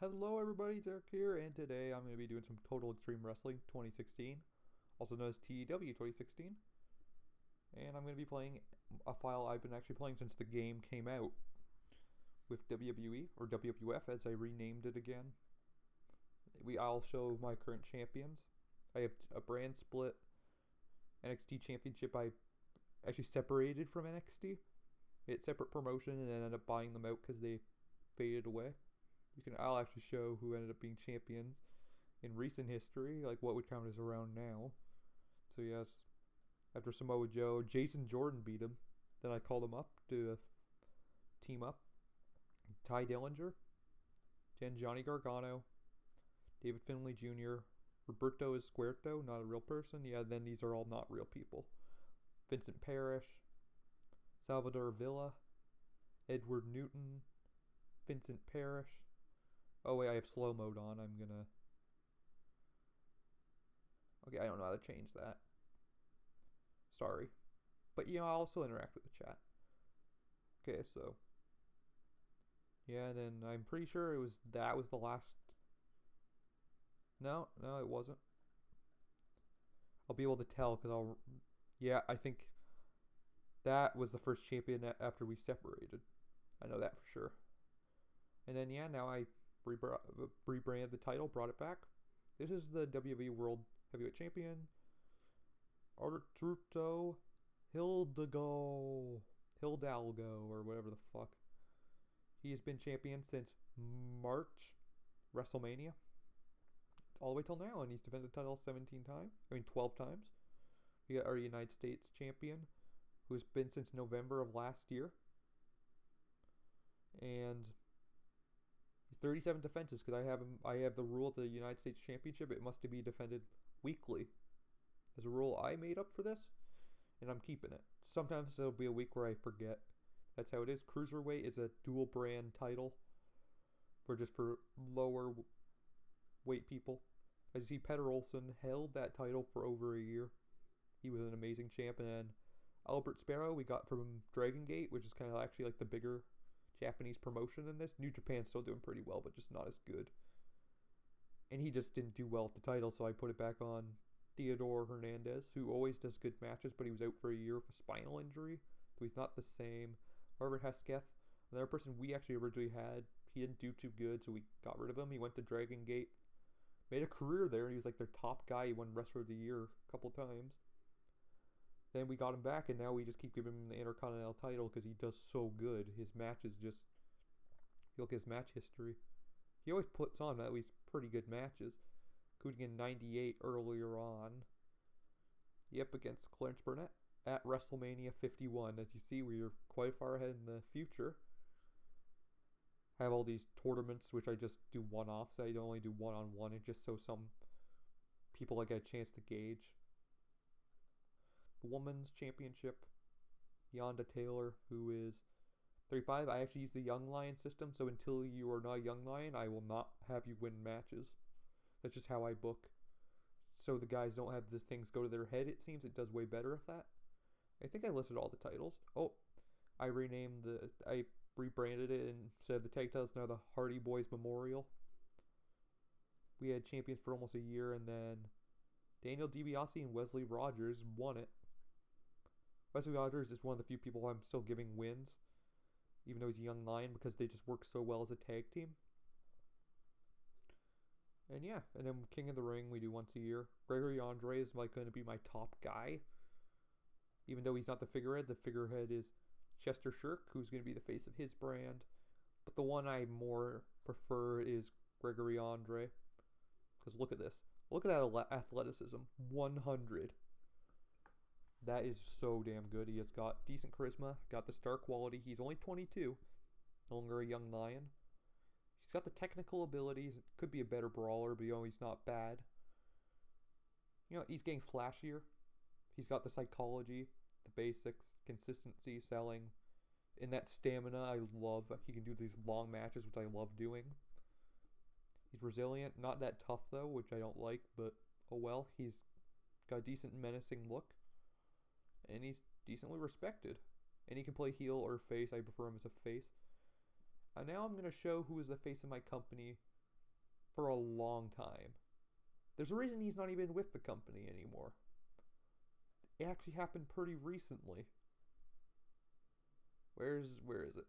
Hello everybody, Derek here, and today I'm going to be doing some Total Extreme Wrestling 2016, also known as TEW 2016, and I'm going to be playing a file I've been actually playing since the game came out with WWE, or WWF as I renamed it again. I'll show my current champions. I have a brand split NXT championship I actually separated from NXT. It's separate promotion and then ended up buying them out because they faded away. I'll actually show who ended up being champions in recent history, like what would count as around now. So yes, after Samoa Joe, Jason Jordan beat him. Then I called him up to team up. Ty Dillinger, then Johnny Gargano, David Finlay Jr., Roberto Esquerto, not a real person. Yeah, then these are all not real people. Vincent Parrish, Salvador Villa, Edward Newton, Vincent Parrish. Oh wait, I have slow mode on. Okay, I don't know how to change that. Sorry. But I'll also interact with the chat. Okay, so. Yeah, and then I'm pretty sure that was the last. No, it wasn't. I'll be able to tell because Yeah, I think that was the first champion after we separated. I know that for sure. And then, now I rebranded the title, brought it back. This is the WWE World Heavyweight Champion, Arturo Hidalgo, or whatever the fuck. He has been champion since March WrestleMania, all the way till now, and he's defended the title 12 times. We got our United States champion, who's been since November of last year, and 37 defenses because I have the rule of the United States Championship. It must be defended weekly. There's a rule I made up for this, and I'm keeping it. Sometimes there'll be a week where I forget. That's how it is. Cruiserweight is a dual brand title for lower weight people. As you see, Petter Olson held that title for over a year. He was an amazing champ. And Albert Sparrow we got from Dragon Gate, which is kind of actually like the bigger Japanese promotion in this. New Japan's still doing pretty well, but just not as good. And he just didn't do well at the title, so I put it back on Theodore Hernandez, who always does good matches, but he was out for a year with a spinal injury, so he's not the same. Harvard Hesketh, another person we actually originally had, he didn't do too good, so we got rid of him. He went to Dragon Gate, made a career there, and he was like their top guy. He won Wrestler of the Year a couple times. Then we got him back, and now we just keep giving him the Intercontinental title because he does so good. His matches just... You look at his match history. He always puts on at least pretty good matches, including in 98 earlier on. Yep, against Clarence Burnett at WrestleMania 51. As you see, we are quite far ahead in the future. I have all these tournaments, which I just do one-offs. I don't only do one-on-one, it just so some people get a chance to gauge. The Women's Championship, Yonda Taylor, who is 35. I actually use the Young Lion system, so until you are not a Young Lion, I will not have you win matches. That's just how I book. So the guys don't have the things go to their head, it seems. It does way better with that. I think I listed all the titles. Oh, I rebranded it, and instead of the tag titles, now the Hardy Boys Memorial. We had champions for almost a year, and then Daniel DiBiase and Wesley Rogers won it. Wesley Rogers is one of the few people I'm still giving wins, even though he's a Young Lion, because they just work so well as a tag team. And and then King of the Ring we do once a year. Gregory Andre is going to be my top guy. Even though he's not the figurehead is Chester Shirk, who's going to be the face of his brand. But the one I more prefer is Gregory Andre. Because look at this. Look at that athleticism. 100. That is so damn good. He has got decent charisma, got the star quality. He's only 22, no longer a Young Lion. He's got the technical abilities. Could be a better brawler, but he's not bad. He's getting flashier. He's got the psychology, the basics, consistency, selling. And that stamina I love. He can do these long matches, which I love doing. He's resilient. Not that tough, though, which I don't like, but oh well. He's got a decent menacing look. And he's decently respected. And he can play heel or face. I prefer him as a face. And now I'm going to show who is the face of my company for a long time. There's a reason he's not even with the company anymore. It actually happened pretty recently. Where is it?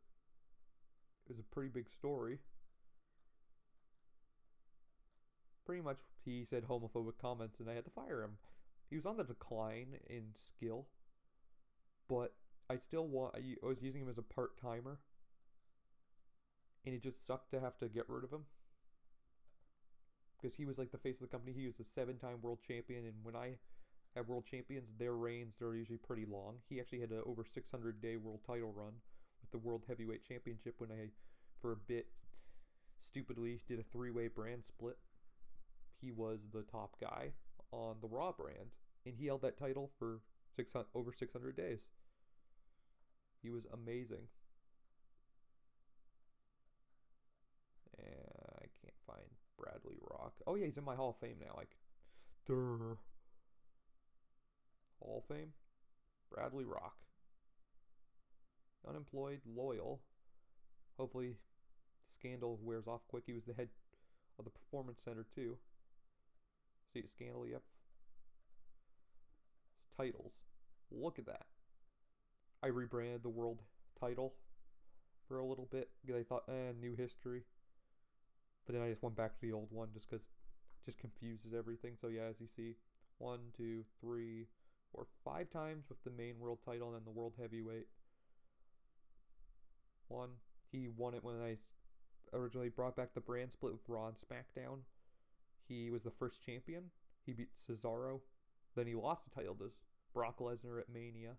It was a pretty big story. Pretty much he said homophobic comments and I had to fire him. He was on the decline in skill, but I was using him as a part-timer, and it just sucked to have to get rid of him because he was like the face of the company. He was a 7-time world champion, and when I have world champions, their reigns are usually pretty long. He actually had an over 600-day world title run with the World Heavyweight Championship when I, for a bit, stupidly did a 3-way brand split. He was the top guy on the Raw brand, and he held that title for over 600 days. He was amazing. And I can't find Bradley Rock. Oh yeah, he's in my Hall of Fame now. Hall of Fame? Bradley Rock. Unemployed, loyal. Hopefully the scandal wears off quick. He was the head of the Performance Center too. See a scandal, yep. Titles. Look at that. I rebranded the world title for a little bit because I thought, new history. But then I just went back to the old one just because it just confuses everything. So yeah, as you see, 1, 2, 3, 4, 5 times with the main world title and then the world heavyweight. He won it when I originally brought back the brand split with Raw and SmackDown. He was the first champion. He beat Cesaro. Then he lost the title to Brock Lesnar at Mania.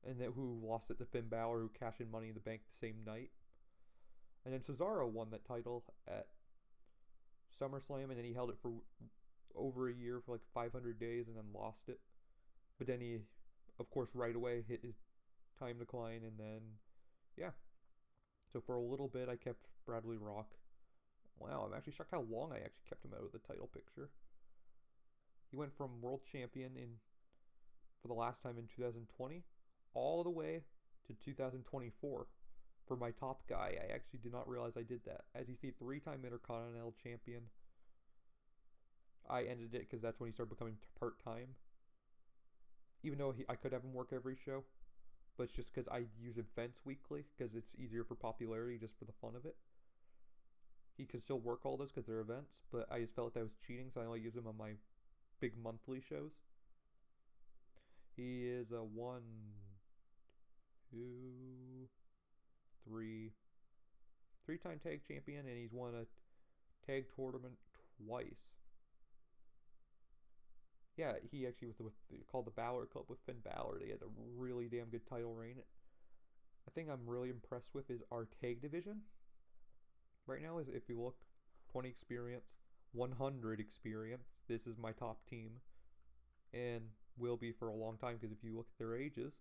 And then who lost it to Finn Balor, who cashed in Money in the Bank the same night. And then Cesaro won that title at SummerSlam, and then he held it for over a year, for like 500 days, and then lost it. But then he, of course, right away hit his time decline, and then, yeah. So for a little bit, I kept Bradley Rock. Wow, I'm actually shocked how long I actually kept him out of the title picture. He went from world champion for the last time in 2020 all the way to 2024 for my top guy. I actually did not realize I did that. As you see, 3-time Intercontinental Champion. I ended it because that's when he started becoming part-time. Even though I could have him work every show. But it's just because I use events weekly because it's easier for popularity, just for the fun of it. He could still work all those because they're events, but I just felt like that was cheating, so I only use him on my big monthly shows. He is a 1, 2, 3, 3-time tag champion, and he's won a tag tournament twice. Yeah, he actually was called the Balor Club with Finn Balor. They had a really damn good title reign. The thing I'm really impressed with is our tag division. Right now, is if you look, 20 experience, 100 experience. This is my top team, and will be for a long time because if you look at their ages,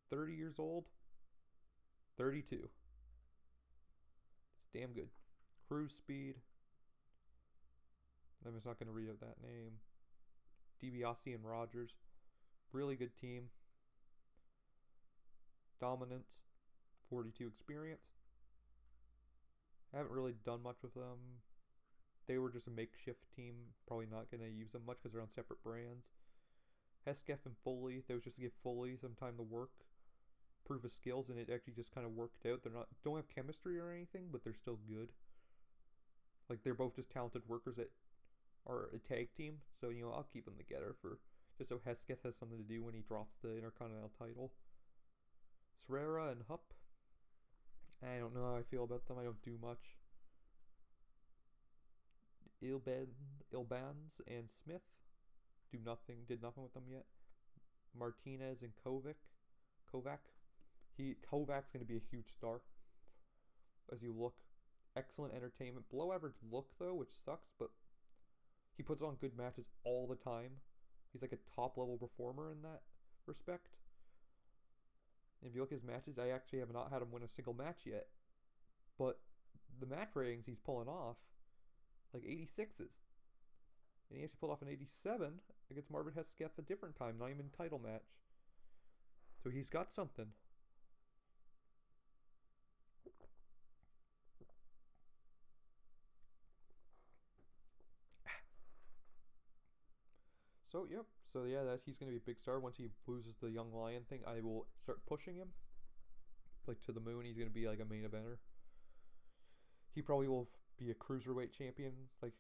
30 years old, 32. It's damn good. Cruise speed. I'm just not going to read out that name. DiBiase and Rogers. Really good team. Dominance. 42 experience. I haven't really done much with them. They were just a makeshift team. Probably not going to use them much because they're on separate brands. Hesketh and Foley. That was just to give Foley some time to work. Prove his skills, and it actually just kind of worked out. Don't have chemistry or anything, but they're still good. Like, they're both just talented workers that are a tag team. So, I'll keep them together just so Hesketh has something to do when he drops the Intercontinental title. Serrera and Hupp. I don't know how I feel about them. I don't do much. Ilbans and Smith did nothing with them yet. Martinez and Kovac. Kovac's going to be a huge star. As you look, excellent entertainment. Below average look though, which sucks, but he puts on good matches all the time. He's like a top level performer in that respect. If you look at his matches, I actually have not had him win a single match yet. But the match ratings he's pulling off, like 86s. And he actually pulled off an 87 against Marvin Hesketh a different time, not even title match. So he's got something. So yep. So yeah, that he's gonna be a big star. Once he loses the Young Lion thing, I will start pushing him like to the moon. He's gonna be like a main eventer. He probably will be a cruiserweight champion, like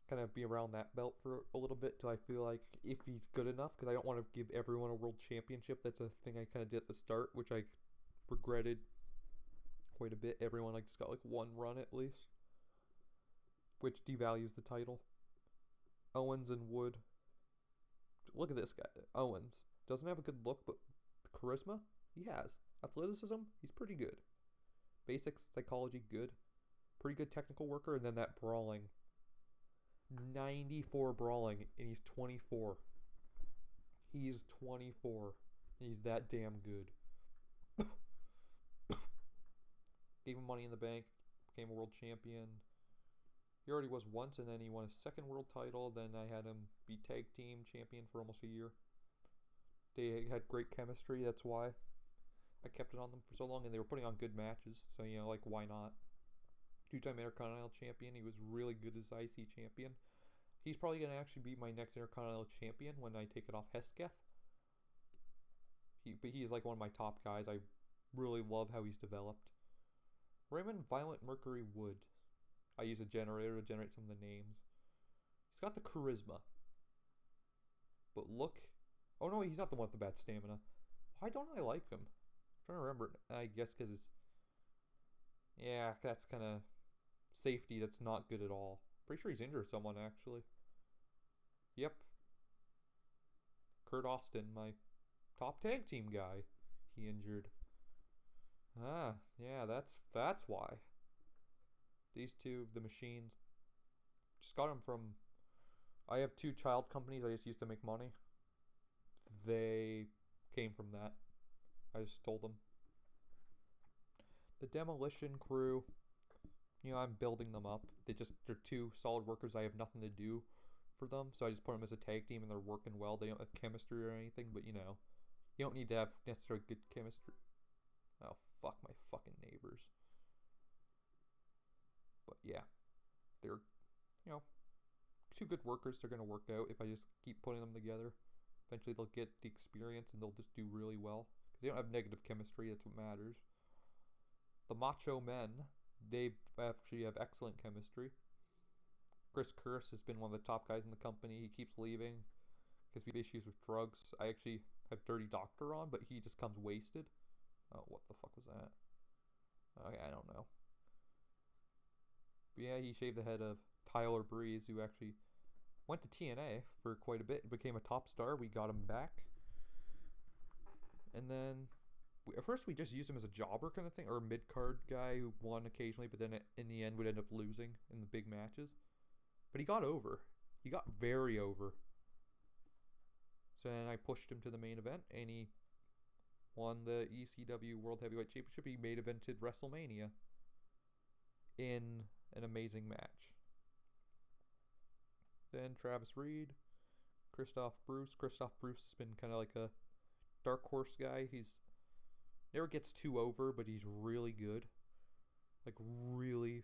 kind of be around that belt for a little bit till I feel like if he's good enough, because I don't want to give everyone a world championship. That's a thing I kind of did at the start, which I regretted quite a bit. Everyone like just got like one run at least, which devalues the title. Owens and Wood. Look at this guy. Owens doesn't have a good look, but charisma he has. Athleticism he's pretty good. Basics psychology good. Pretty good technical worker, and then that brawling. 94 brawling, and he's 24. He's 24. And he's that damn good. Gave him money in the bank, became a world champion. He already was once, and then he won his second world title. Then I had him be tag team champion for almost a year. They had great chemistry, that's why I kept it on them for so long, and they were putting on good matches, so like why not? Two-time Intercontinental Champion. He was really good as IC Champion. He's probably going to actually be my next Intercontinental Champion when I take it off Hesketh. But he's like one of my top guys. I really love how he's developed. Raymond Violent Mercury Wood. I use a generator to generate some of the names. He's got the charisma. But look. Oh no, he's not the one with the bad stamina. Why don't I like him? I'm trying to remember. I guess because it's... Yeah, that's kind of... Safety, that's not good at all. Pretty sure he's injured someone, actually. Yep. Kurt Austin, my top tag team guy. He injured. Ah, yeah, that's why. These two, the machines. Just got them from... I have two child companies I just used to make money. They came from that. I just stole them. The Demolition Crew... I'm building them up. They're two solid workers. I have nothing to do for them, so I just put them as a tag team, and they're working well. They don't have chemistry or anything, but you don't need to have necessarily good chemistry. Oh, fuck my fucking neighbors. But yeah, they're, two good workers. They're going to work out if I just keep putting them together. Eventually they'll get the experience, and they'll just do really well. Because they don't have negative chemistry, that's what matters. The Macho Men... They actually have excellent chemistry. Chris Curse has been one of the top guys in the company. He keeps leaving because we have issues with drugs. I actually have Dirty Doctor on, but he just comes wasted. Oh, what the fuck was that? Okay, I don't know. But yeah, he shaved the head of Tyler Breeze, who actually went to TNA for quite a bit. Became a top star. We got him back. And then... At first, we just used him as a jobber kind of thing, or a mid-card guy who won occasionally, but then in the end would end up losing in the big matches. But he got over. He got very over. So then I pushed him to the main event, and he won the ECW World Heavyweight Championship. He main evented WrestleMania in an amazing match. Then Travis Reed, Christoph Bruce. Christoph Bruce has been kind of like a dark horse guy. He's never gets too over, but he's really good. Like, really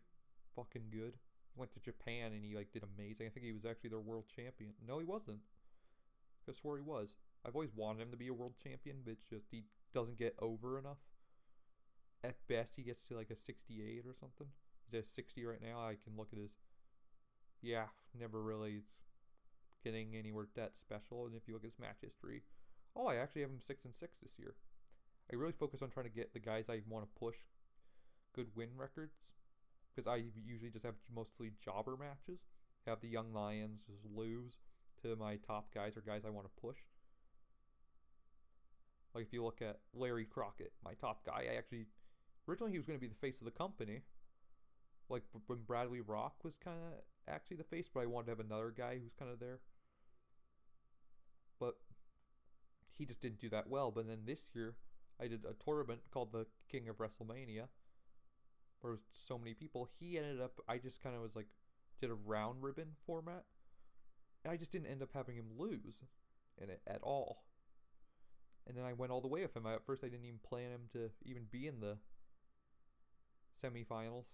fucking good. He went to Japan and he, did amazing. I think he was actually their world champion. No, he wasn't. I swore he was. I've always wanted him to be a world champion, but it's just he doesn't get over enough. At best, he gets to, a 68 or something. He's at 60 right now. I can look at his... Yeah, never really getting anywhere that special. And if you look at his match history... Oh, I actually have him 6-6 this year. I really focus on trying to get the guys I want to push good win records, because I usually just have mostly jobber matches. Have the Young Lions just lose to my top guys or guys I want to push. Like if you look at Larry Crockett, my top guy, originally he was going to be the face of the company. Like when Bradley Rock was kind of actually the face, but I wanted to have another guy who's kind of there. But he just didn't do that well. But then this year, I did a tournament called the King of WrestleMania, where it was so many people. He ended up, I just kind of was did a round ribbon format, and I just didn't end up having him lose in it at all. And then I went all the way with him. At first, I didn't even plan him to even be in the semifinals,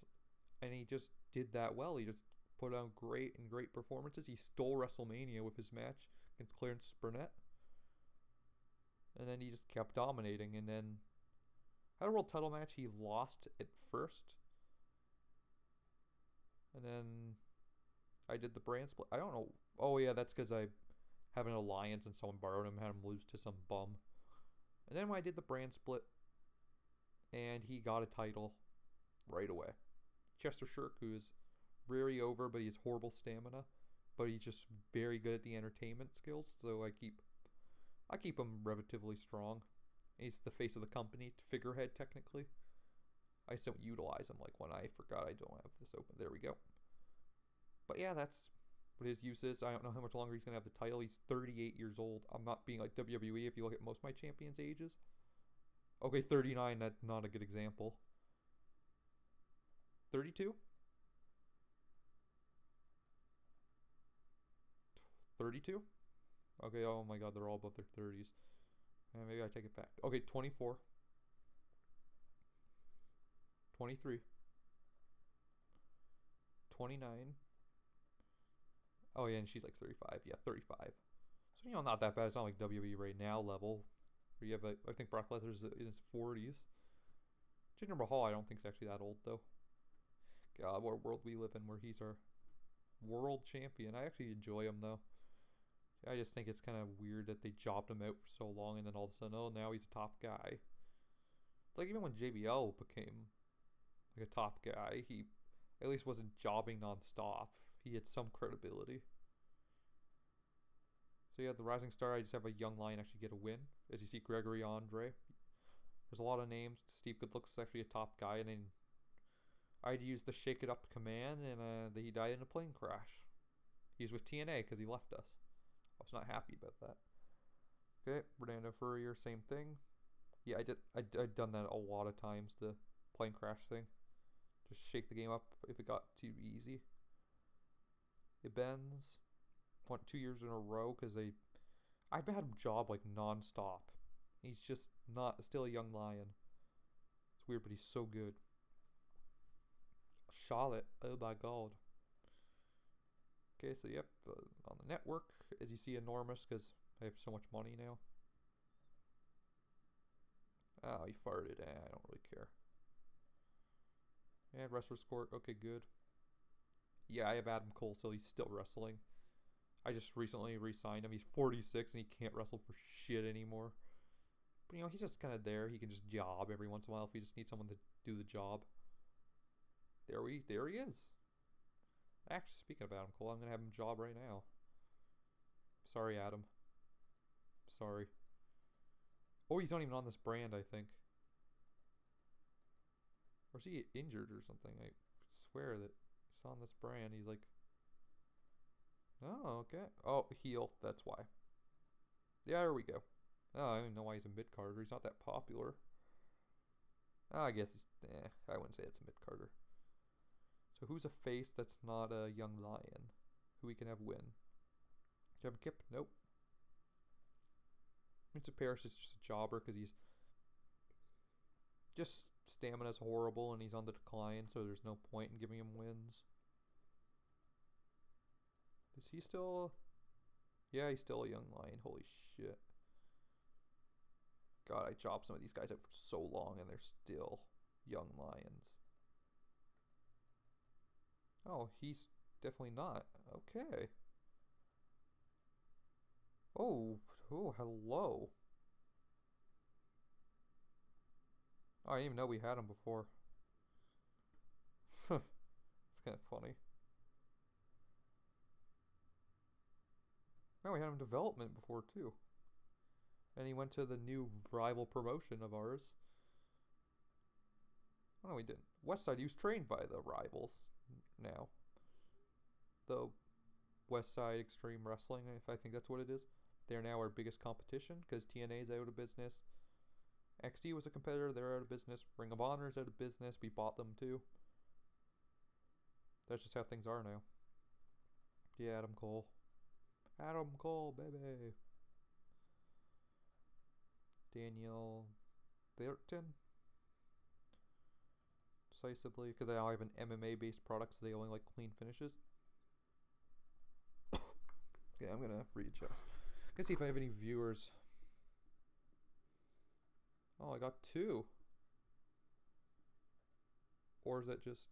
and he just did that well. He just put on great performances. He stole WrestleMania with his match against Clarence Burnett. And then he just kept dominating. And then had a world title match. He lost at first. And then I did the brand split. I don't know. Oh, yeah, that's because I have an alliance and someone borrowed him, had him lose to some bum. And then when I did the brand split, and he got a title right away. Chester Shirk, who is very over, but he has horrible stamina. But he's just very good at the entertainment skills, so I keep him relatively strong. He's the face of the company, figurehead technically. I just don't utilize him, like when I forgot I don't have this open. There we go. But yeah, that's what his use is. I don't know how much longer he's going to have the title. He's 38 years old. I'm not being like WWE if you look at most of my champions' ages. Okay, 39, that's not a good example. 32? 32? Okay, oh my god, they're all above their 30s. Maybe I take it back. Okay, 24. 23. 29. Oh yeah, and she's like 35. Yeah, 35. So, not that bad. It's not like WWE right now level. Where you have, I think Brock Lesnar's in his 40s. Jinder Mahal, I don't think is actually that old, though. God, what world we live in where he's our world champion. I actually enjoy him, though. I just think it's kind of weird that they jobbed him out for so long and then all of a sudden, oh, now he's a top guy. It's like even when JBL became like a top guy, he at least wasn't jobbing non-stop. He had some credibility. So yeah, the Rising Star, I just have a young lion actually get a win. As you see, Gregory Andre. There's a lot of names. Steve Goodluck's actually a top guy, and then I had to use the Shake It Up command, and he died in a plane crash. He was with TNA because he left us. I was not happy about that. Okay, Fernando Furrier, same thing. Yeah, I'd done that a lot of times, the plane crash thing. Just shake the game up if it got too easy. It bends. Went 2 years in a row because I've had him job like non-stop. He's just still a young lion. It's weird, but he's so good. Charlotte, oh my god. Okay, so yep, on the network, as you see, enormous because I have so much money now. Oh, he farted. I don't really care. And Wrestler's Court, okay, good. Yeah, I have Adam Cole, so he's still wrestling. I just recently re-signed him. He's 46 and he can't wrestle for shit anymore. But, he's just kind of there. He can just job every once in a while if he just needs someone to do the job. There he is. Actually, speaking of Adam Cole, I'm going to have him job right now. Sorry, Adam. Sorry. Oh, he's not even on this brand, I think. Or is he injured or something? I swear that he's on this brand. He's like... Oh, okay. Oh, heel. That's why. Yeah, there we go. Oh, I don't even know why he's a mid-carder. He's not that popular. Oh, I guess he's... I wouldn't say it's a mid-carder. So who's a face that's not a young lion? Who we can have win? Jeb Kip? Nope. Mr. Paris is just a jobber because he's... Just stamina's horrible and he's on the decline, so there's no point in giving him wins. Is he still... Yeah, he's still a young lion. Holy shit. God, I chopped some of these guys out for so long and they're still young lions. Oh, he's definitely not. Okay. Oh, hello. Oh, I didn't even know we had him before. It's kind of funny. Oh, we had him in development before, too. And he went to the new rival promotion of ours. Oh, no, he didn't. Westside, he was trained by the rivals now. The Westside Extreme Wrestling, if I think that's what it is. They're now our biggest competition because TNA's out of business. XT was a competitor, they're out of business. Ring of Honor's out of business, we bought them too. That's just how things are now. Yeah, Adam Cole. Adam Cole, baby. Daniel Thornton. Decisively, because I now have an MMA based product, so they only like clean finishes. Okay, I'm gonna readjust. Let's see if I have any viewers. Oh, I got 2. Or is that just...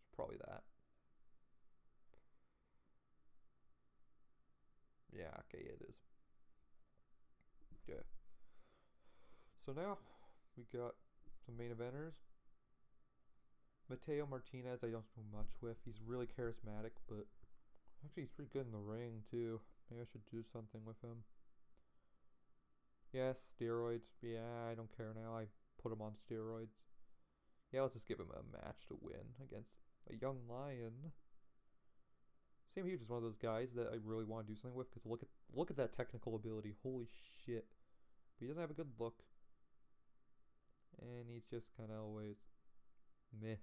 It's probably that. Yeah, okay, it is. Okay. So now we got some main eventers. Mateo Martinez, I don't know much with. He's really charismatic, but actually he's pretty good in the ring too. Maybe I should do something with him. Yes, steroids. Yeah, I don't care now. I put him on steroids. Yeah, let's just give him a match to win against a young lion. Sam Hughes is one of those guys that I really want to do something with because look at that technical ability. Holy shit. But he doesn't have a good look. And he's just kind of always meh.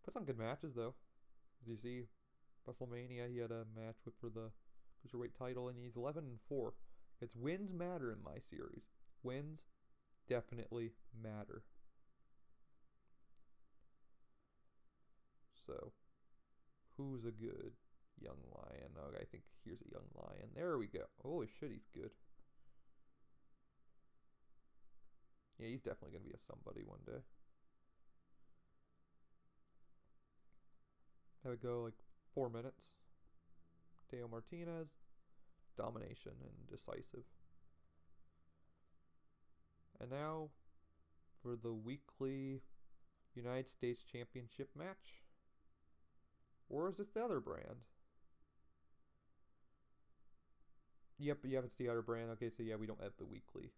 Puts on good matches though. As you see, WrestleMania, he had a match for the Cruiserweight title, and he's 11-4. It's wins matter in my series. Wins definitely matter. So, who's a good young lion? Okay, I think here's a young lion. There we go. Holy shit, he's good. Yeah, he's definitely going to be a somebody one day. Have it go like 4 minutes. Teo Martinez, domination and decisive. And now for the weekly United States Championship match. Or is this the other brand? Yep, it's the other brand. Okay, so yeah, we don't have the weekly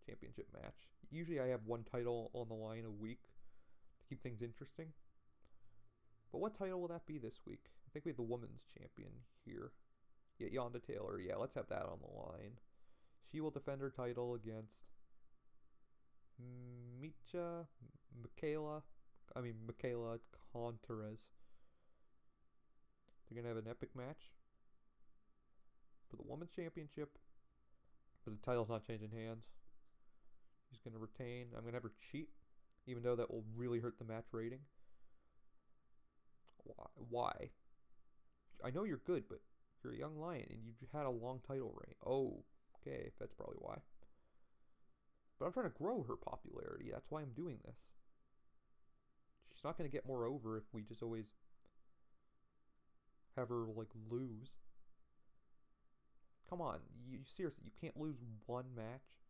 championship match. Usually I have one title on the line a week to keep things interesting. But what title will that be this week? I think we have the women's champion here. Yeah, Yonda Taylor. Yeah, let's have that on the line. She will defend her title against Michaela Contreras. They're going to have an epic match for the women's championship. But the title's not changing hands. She's going to retain. I'm going to have her cheat, even though that will really hurt the match rating. Why? I know you're good, but you're a young lion and you've had a long title reign. Oh, okay, that's probably why. But I'm trying to grow her popularity. That's why I'm doing this. She's not going to get more over if we just always have her, like, lose. Come on. You seriously, you can't lose one match?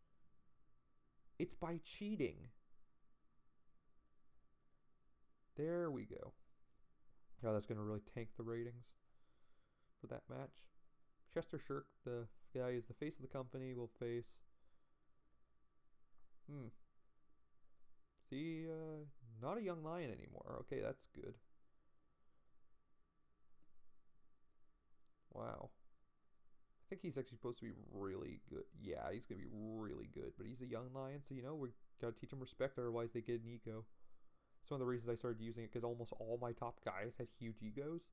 It's by cheating. There we go. Oh, that's going to really tank the ratings for that match. Chester Shirk, the guy is the face of the company, will face... See, not a young lion anymore. Okay, that's good. Wow. I think he's actually supposed to be really good. Yeah, he's going to be really good. But he's a young lion, so, you know, we got to teach him respect, otherwise they get an ego. It's one of the reasons I started using it, because almost all my top guys had huge egos.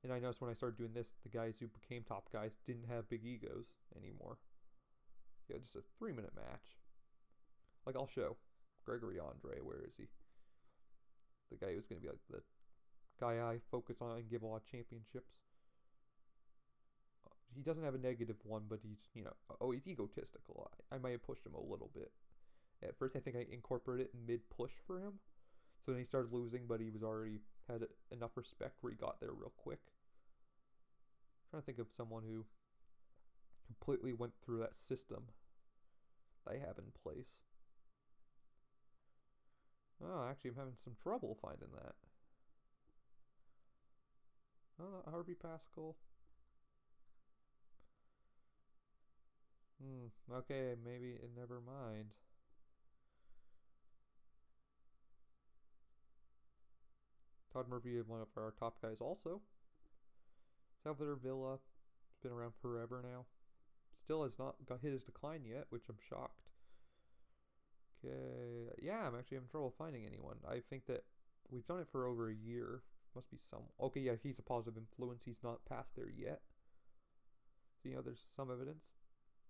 And I noticed when I started doing this, the guys who became top guys didn't have big egos anymore. Yeah, just a 3-minute match. Like, I'll show Gregory Andre. Where is he? The guy who's going to be like the guy I focus on and give a lot of championships. He doesn't have a negative one, but he's, you know, oh, he's egotistical. I might have pushed him a little bit. At first, I think I incorporated it mid-push for him. So then he started losing, but he was already had enough respect where he got there real quick. I'm trying to think of someone who completely went through that system that I have in place. Oh, actually, I'm having some trouble finding that. Oh, Harvey Pascal. Okay, maybe, never mind. Todd Murphy is one of our top guys also. Salvador Villa has been around forever now. Still has not got hit his decline yet, which I'm shocked. Okay, yeah, I'm actually having trouble finding anyone. I think that we've done it for over a year. Must be some... Okay, yeah, he's a positive influence. He's not past there yet. So, you know, there's some evidence.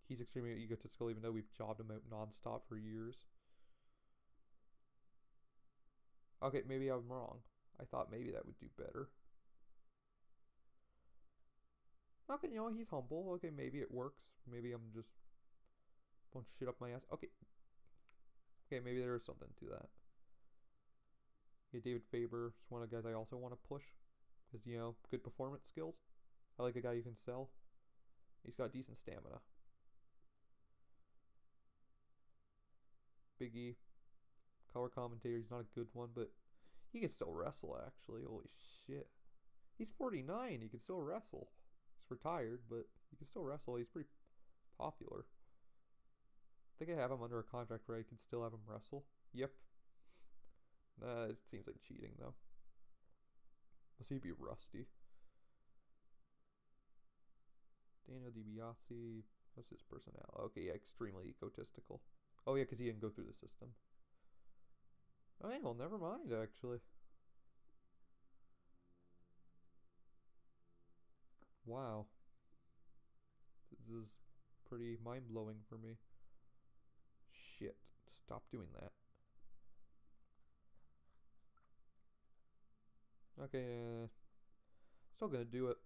He's extremely egotistical, even though we've jobbed him out non-stop for years. Okay, maybe I'm wrong. I thought maybe that would do better. Okay, he's humble. Okay, maybe it works. Maybe I'm just throwing shit up my ass. Okay. Okay, maybe there is something to that. Yeah, David Faber is one of the guys I also want to push. Because, good performance skills. I like a guy you can sell. He's got decent stamina. Big E, color commentator. He's not a good one, but he can still wrestle, actually. Holy shit. He's 49. He can still wrestle. He's retired, but he can still wrestle. He's pretty popular. I think I have him under a contract where I can still have him wrestle. Yep. It seems like cheating, though. Must he be rusty? Daniel DiBiase. What's his personality? Okay, yeah, extremely egotistical. Oh, yeah, because he didn't go through the system. Oh, yeah, well, never mind, actually. Wow. This is pretty mind-blowing for me. Shit. Stop doing that. Okay, still gonna do it.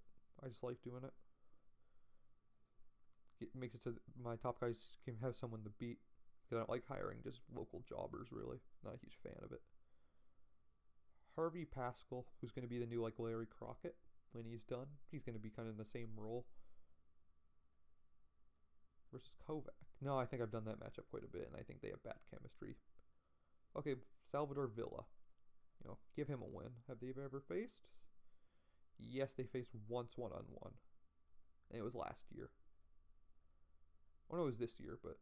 I just like doing it. It makes it so that my top guys can have someone to beat. Because I don't like hiring just local jobbers, really. Not a huge fan of it. Harvey Pascal, who's going to be the new, Larry Crockett when he's done. He's going to be kind of in the same role. Versus Kovac. No, I think I've done that matchup quite a bit, and I think they have bad chemistry. Okay, Salvador Villa. Give him a win. Have they ever faced? Yes, they faced once one-on-one. And it was last year. Oh, no, it was this year, but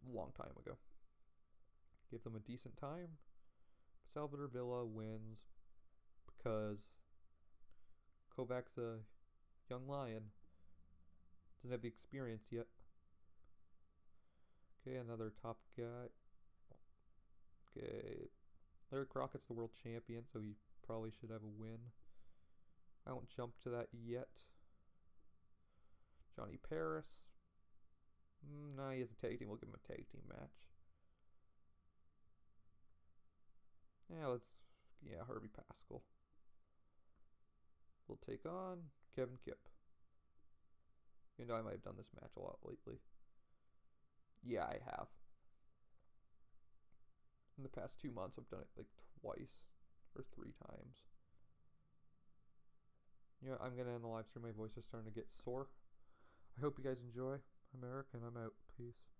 a long time ago. Give them a decent time. Salvador Villa wins because Kovac's a young lion. Doesn't have the experience yet. Okay, another top guy. Okay, Larry Crockett's the world champion, so he probably should have a win. I won't jump to that yet. Johnny Paris. Nah, he has a tag team. We'll give him a tag team match. Yeah, Harvey Pascal. We'll take on Kevin Kipp. I might have done this match a lot lately. Yeah, I have. In the past 2 months, I've done it twice or 3 times. I'm going to end the live stream. My voice is starting to get sore. I hope you guys enjoy. I'm Eric, and I'm out. Peace.